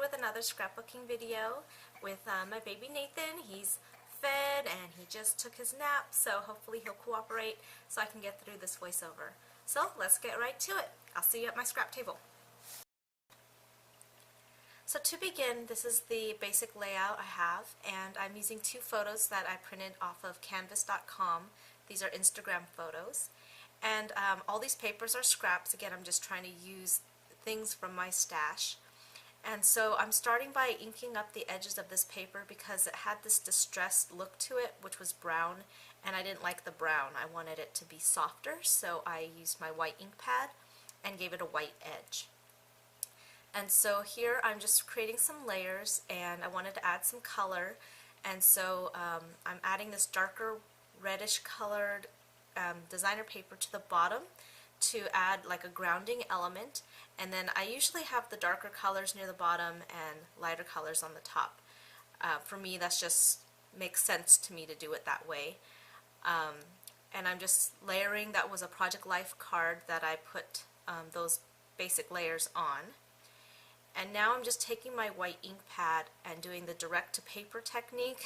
with another scrapbooking video with my baby Nathan. He's fed and he just took his nap, so hopefully he'll cooperate so I can get through this voiceover. So let's get right to it. I'll see you at my scrap table. So to begin, this is the basic layout I have, and I'm using two photos that I printed off of canvas.com. These are Instagram photos. And all these papers are scraps. Again, I'm just trying to use things from my stash. And so I'm starting by inking up the edges of this paper because it had this distressed look to it, which was brown, and I didn't like the brown. I wanted it to be softer, so I used my white ink pad and gave it a white edge. And so here I'm just creating some layers, and I wanted to add some color, and so I'm adding this darker reddish colored designer paper to the bottom to add like a grounding element, and then I usually have the darker colors near the bottom and lighter colors on the top. For me, that's just makes sense to me to do it that way. And I'm just layering. That was a Project Life card that I put those basic layers on. And now I'm just taking my white ink pad and doing the direct to paper technique.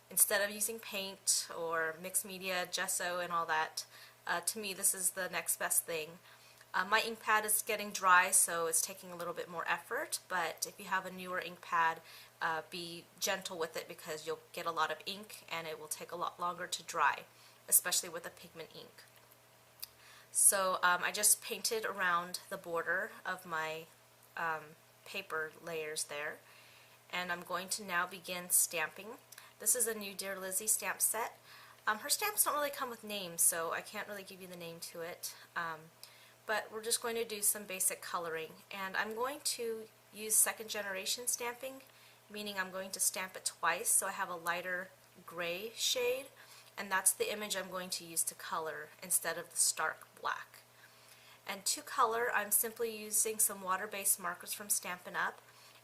Instead of using paint or mixed media, gesso and all that, to me this is the next best thing. My ink pad is getting dry, so it's taking a little bit more effort, but if you have a newer ink pad, be gentle with it because you'll get a lot of ink and it will take a lot longer to dry, especially with a pigment ink. So I just painted around the border of my paper layers there, and I'm going to now begin stamping. This is a new Dear Lizzie stamp set. Her stamps don't really come with names, so I can't really give you the name to it, but we're just going to do some basic coloring, and I'm going to use second generation stamping, meaning I'm going to stamp it twice, so I have a lighter gray shade, and that's the image I'm going to use to color instead of the stark black. And to color, I'm simply using some water-based markers from Stampin' Up!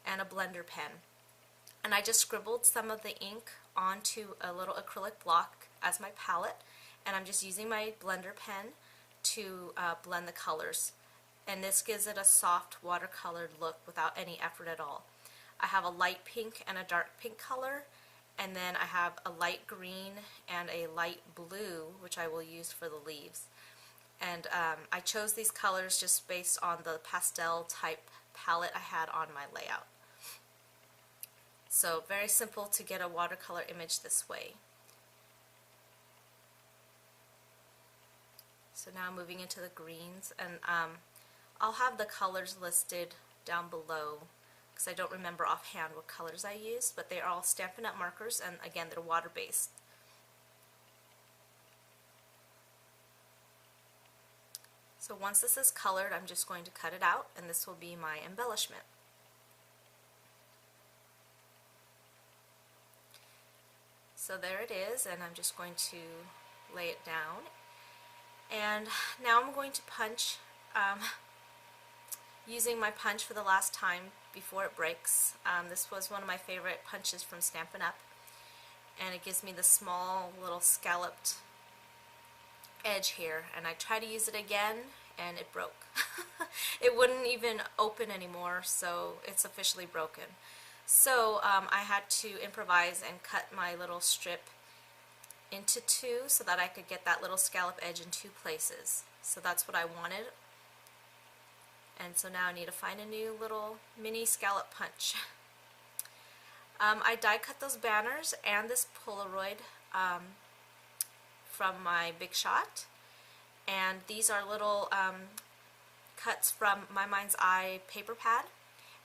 And a blender pen. And I just scribbled some of the ink onto a little acrylic block as my palette, and I'm just using my blender pen to blend the colors. And this gives it a soft watercolored look without any effort at all. I have a light pink and a dark pink color, and then I have a light green and a light blue, which I will use for the leaves. And I chose these colors just based on the pastel type palette I had on my layout. So very simple to get a watercolor image this way. So now moving into the greens, and I'll have the colors listed down below because I don't remember offhand what colors I used, but they are all Stampin' Up! Markers, and again they're water-based. So once this is colored, I'm just going to cut it out, and this will be my embellishment. So there it is, and I'm just going to lay it down. And now I'm going to punch using my punch for the last time before it breaks. This was one of my favorite punches from Stampin' Up! And it gives me the small little scalloped edge here, and I tried to use it again and it broke. It wouldn't even open anymore, so it's officially broken. So I had to improvise and cut my little strip into two so that I could get that little scallop edge in two places. So that's what I wanted. And so now I need to find a new little mini scallop punch. I die cut those banners and this Polaroid from my Big Shot, and these are little cuts from my Mind's Eye paper pad,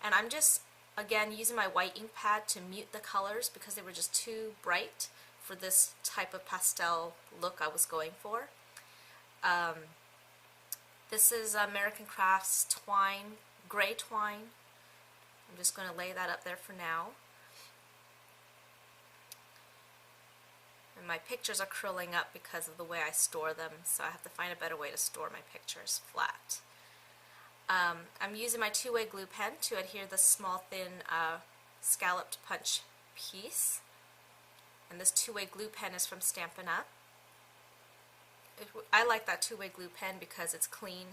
and I'm just again using my white ink pad to mute the colors because they were just too bright for this type of pastel look I was going for. This is American Crafts twine, gray twine. I'm just going to lay that up there for now. And my pictures are curling up because of the way I store them, so I have to find a better way to store my pictures flat. I'm using my two-way glue pen to adhere the small thin scalloped punch piece. And this two-way glue pen is from Stampin' Up! I like that two-way glue pen because it's clean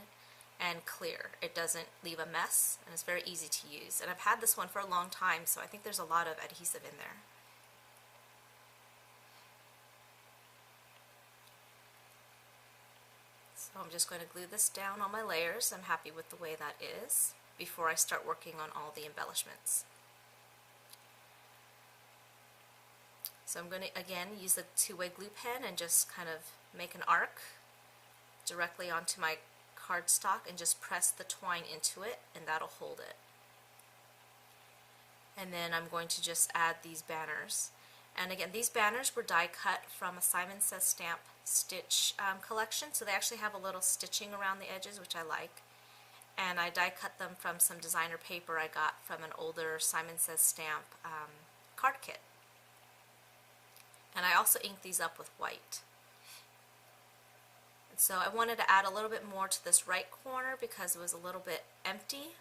and clear. It doesn't leave a mess, and it's very easy to use. And I've had this one for a long time, so I think there's a lot of adhesive in there. So I'm just going to glue this down on my layers. I'm happy with the way that is before I start working on all the embellishments. So I'm going to again use the two-way glue pen and just kind of make an arc directly onto my cardstock and just press the twine into it, and that'll hold it. And then I'm going to just add these banners. And again, these banners were die cut from a Simon Says Stamp stitch collection, so they actually have a little stitching around the edges, which I like. And I die cut them from some designer paper I got from an older Simon Says Stamp card kit. And I also inked these up with white. And so I wanted to add a little bit more to this right corner because it was a little bit empty,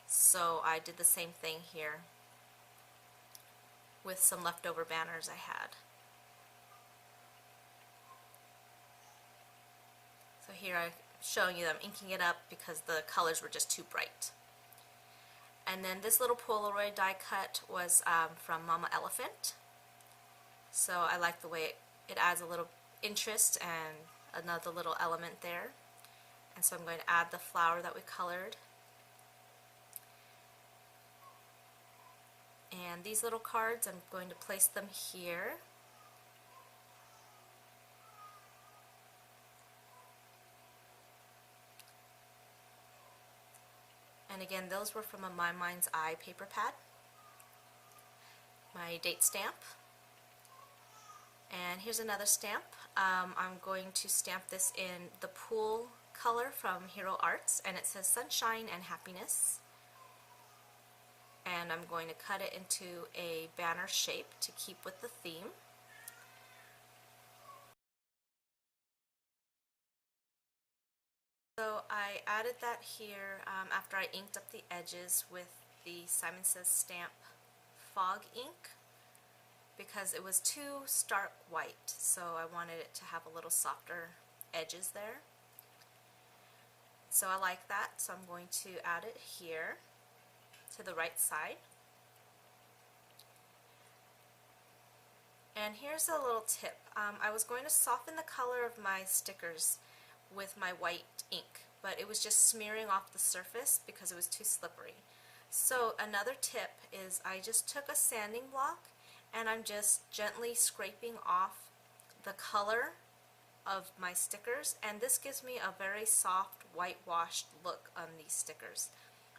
so I did the same thing here with some leftover banners I had. So here I'm showing you that I'm inking it up because the colors were just too bright. And then this little Polaroid die cut was from Mama Elephant. So I like the way it adds a little interest and another little element there. And so I'm going to add the flower that we colored. And these little cards, I'm going to place them here. And again, those were from a My Mind's Eye paper pad. My date stamp. And here's another stamp. I'm going to stamp this in the pool color from Hero Arts, and it says Sunshine and Happiness. And I'm going to cut it into a banner shape to keep with the theme. So I added that here after I inked up the edges with the Simon Says Stamp Fog ink because it was too stark white, so I wanted it to have a little softer edges there. So I like that, so I'm going to add it here to the right side. And here's a little tip. I was going to soften the color of my stickers with my white ink, but it was just smearing off the surface because it was too slippery. So another tip is I just took a sanding block and I'm just gently scraping off the color of my stickers, and this gives me a very soft whitewashed look on these stickers.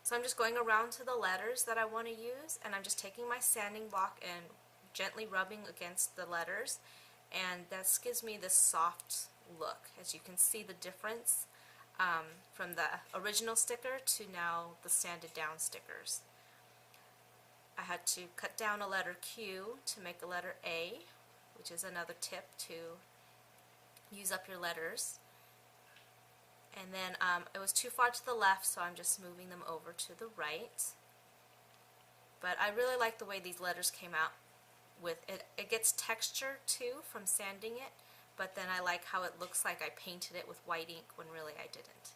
So I'm just going around to the letters that I want to use, and I'm just taking my sanding block and gently rubbing against the letters, and this gives me this soft look. As you can see the difference from the original sticker to now the sanded down stickers. I had to cut down a letter Q to make a letter A, which is another tip to use up your letters. And then it was too far to the left, so I'm just moving them over to the right. But I really like the way these letters came out with it. It gets texture too from sanding it, but then I like how it looks like I painted it with white ink when really I didn't.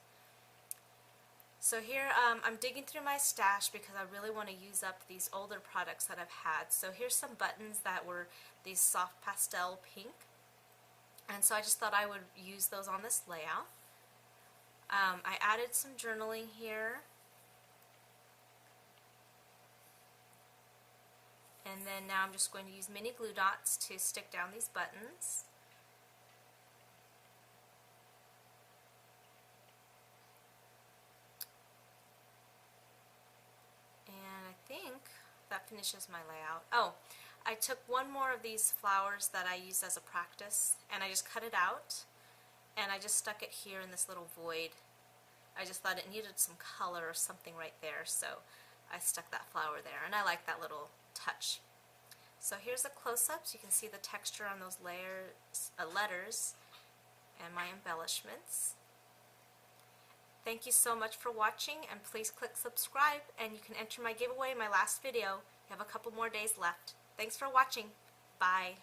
So here I'm digging through my stash because I really want to use up these older products that I've had. So here's some buttons that were these soft pastel pink, and so I just thought I would use those on this layout. I added some journaling here, and then now I'm just going to use mini glue dots to stick down these buttons. I think that finishes my layout. Oh, I took one more of these flowers that I used as a practice, and I just cut it out, and I just stuck it here in this little void. I just thought it needed some color or something right there, so I stuck that flower there, and I like that little touch. So here's the close-ups. You can see the texture on those layers, letters and my embellishments. Thank you so much for watching, and please click subscribe, and you can enter my giveaway in my last video. You have a couple more days left. Thanks for watching. Bye.